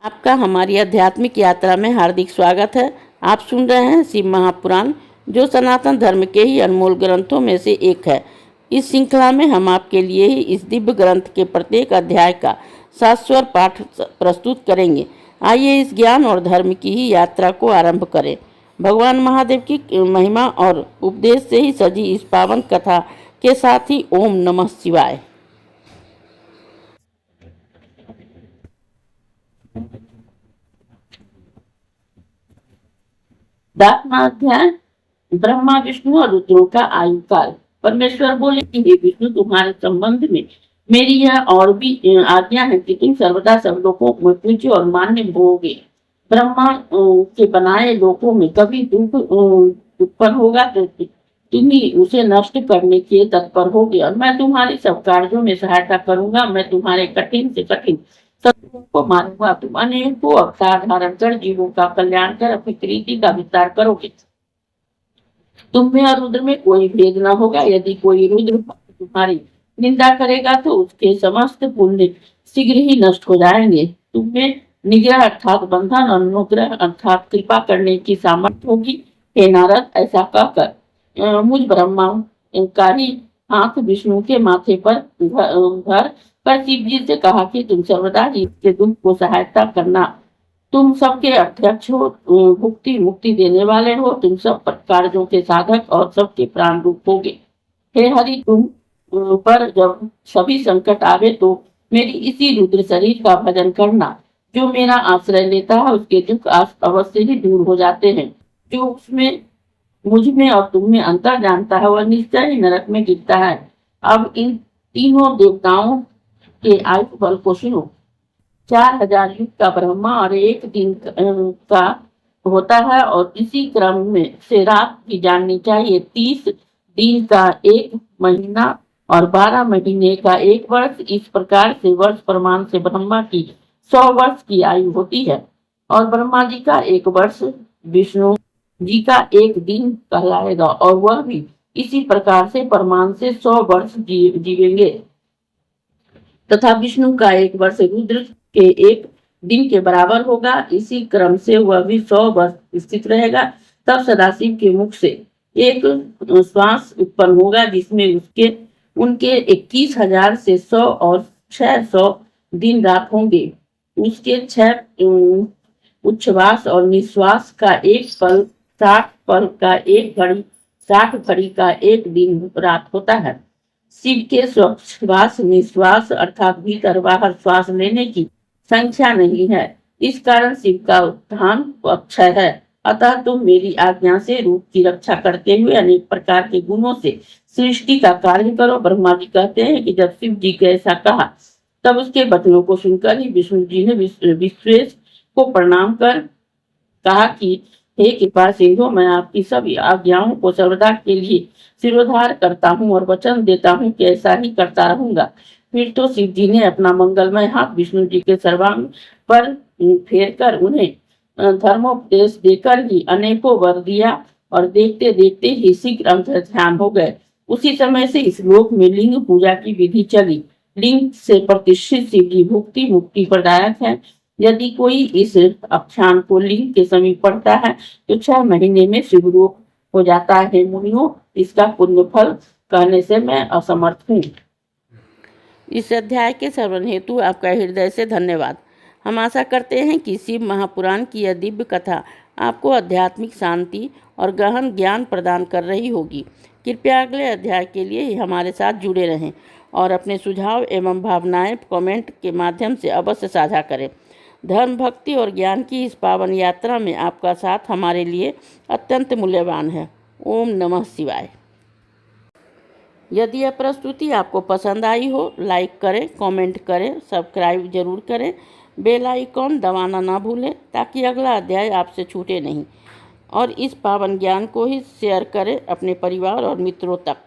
आपका हमारी आध्यात्मिक यात्रा में हार्दिक स्वागत है। आप सुन रहे हैं शिव महापुराण, जो सनातन धर्म के ही अनमोल ग्रंथों में से एक है। इस श्रृंखला में हम आपके लिए ही इस दिव्य ग्रंथ के प्रत्येक अध्याय का शाश्वत पाठ प्रस्तुत करेंगे। आइए इस ज्ञान और धर्म की ही यात्रा को आरंभ करें। भगवान महादेव की महिमा और उपदेश से ही सजी इस पावन कथा के साथ ही ओम नमः शिवाय। दासनाध्याय। ब्रह्मा विष्णु और रुद्रों का आयु काल। परमेश्वर बोले कि हे विष्णु, तुम्हारे संबंध में मेरी यह और भी आज्ञा है कि तुम सर्वदा सब लोगों में पूज्य और मान्य होगे। ब्रह्मा के बनाए लोगों में कभी दुख उत्पन्न होगा तो तुम ही उसे नष्ट करने के तत्पर होगे, और मैं तुम्हारे सब कार्यों में सहायता करूंगा। मैं तुम्हारे कठिन से कठिन शत्रुओं को मारूंगा। तुम अनेकों अवतार धारण कर जीवों का कल्याण कर अपनी प्रीति का विस्तार करोगे। तुम में और रुद्र में कोई भेद न होगा। यदि कोई रुद्र तुम्हारी निंदा करेगा तो उसके समस्त पुण्य शीघ्र ही नष्ट हो जाएंगे। तुम में निग्रह अर्थात बंधन, अनुग्रह अर्थात कृपा करने की सामर्थ्य होगी। हे नारद, ऐसा कहकर मुझ ब्रह्मा का ही हाथ विष्णु के माथे पर धर पर शिव जी से कहा कि तुम सर्वदा जीव के दुख को सहायता करना। तुम सबके अध्यक्ष हो, भुक्ति मुक्ति देने वाले हो। तुम सब कार्यों के साधक और सबके प्राण रूप होगे। हे हरि, तुम पर जब सभी संकट आवे तो मेरी इसी रुद्र शरीर का भजन करना। जो मेरा आश्रय लेता है उसके दुख अवश्य ही दूर हो जाते हैं। जो उसमें मुझ में और तुम में अंतर जानता है वह निश्चय ही नरक में गिरता है। अब इन तीनों देवताओं के आयु बल को सुनो। 4000 युग का ब्रह्मा और एक दिन का होता है, और इसी क्रम में से रात भी जाननी चाहिए। 30 दिन का एक महीना और 12 महीने का एक वर्ष। इस प्रकार से वर्ष प्रमाण से ब्रह्मा की 100 वर्ष की आयु होती है, और ब्रह्मा जी का एक वर्ष विष्णु जी का एक दिन कहलाएगा, और वह भी इसी प्रकार से प्रमाण से 100 वर्ष जीवेंगे। तथा विष्णु का एक वर्ष रुद्र के एक दिन के बराबर होगा। इसी क्रम से वह भी 100 वर्ष स्थित रहेगा। तब सदाशिव के मुख से एक श्वास उत्पन्न होगा, जिसमें उनके 21,000 से 100 और 600 दिन रात होंगे। उसके 6 उच्छ्वास और निश्वास का एक पल, 60 पल का एक घड़ी, 60 घड़ी का एक दिन रात होता है। शिव के श्वास निश्वास अर्थात भीतर बाहर श्वास लेने की संख्या नहीं है। इस कारण शिव का उत्थान अक्षय है। अतः तुम मेरी आज्ञा से रूप की रक्षा करते हुए अनेक प्रकार के गुणों से सृष्टि का कार्य करो। ब्रह्मा जी कहते हैं कि जब शिव जी ने ऐसा कहा तब उसके वचनों को सुनकर ही विष्णु जी ने विश्वेश को प्रणाम कर कहा कि हे कृपा सिंधु, मैं आपकी सभी आज्ञाओं को सर्वदा के लिए सिरोधार करता हूँ और वचन देता हूँ कि ऐसा ही करता रहूंगा। फिर तो शिव जी ने अपना मंगलमय हाथ विष्णु जी के सर्वांग पर फेर कर उन्हें धर्मोपदेश देकर ही अनेकों वर दिया, और देखते देखते ही शीघ्र अंतर ध्यान हो गए। उसी समय से इस लोक में लिंग पूजा की विधि चली। लिंग से प्रतिष्ठित शिव जी भुक्ति मुक्ति प्रदायक है। यदि कोई इस आख्यान को लिंग के समीप पढ़ता है तो 6 महीने में शिवरूप हो जाता है। मुनियों, इसका पुण्य फल कहने से मैं असमर्थ हूँ। इस अध्याय के श्रवण हेतु आपका हृदय से धन्यवाद। हम आशा करते हैं कि शिव महापुराण की यह दिव्य कथा आपको आध्यात्मिक शांति और गहन ज्ञान प्रदान कर रही होगी। कृपया अगले अध्याय के लिए हमारे साथ जुड़े रहें और अपने सुझाव एवं भावनाएं कमेंट के माध्यम से अवश्य साझा करें। धर्म, भक्ति और ज्ञान की इस पावन यात्रा में आपका साथ हमारे लिए अत्यंत मूल्यवान है। ओम नमः शिवाय। यदि यह प्रस्तुति आपको पसंद आई हो, लाइक करें, कमेंट करें, सब्सक्राइब जरूर करें, बेल आइकॉन दबाना ना भूलें ताकि अगला अध्याय आपसे छूटे नहीं, और इस पावन ज्ञान को ही शेयर करें अपने परिवार और मित्रों तक।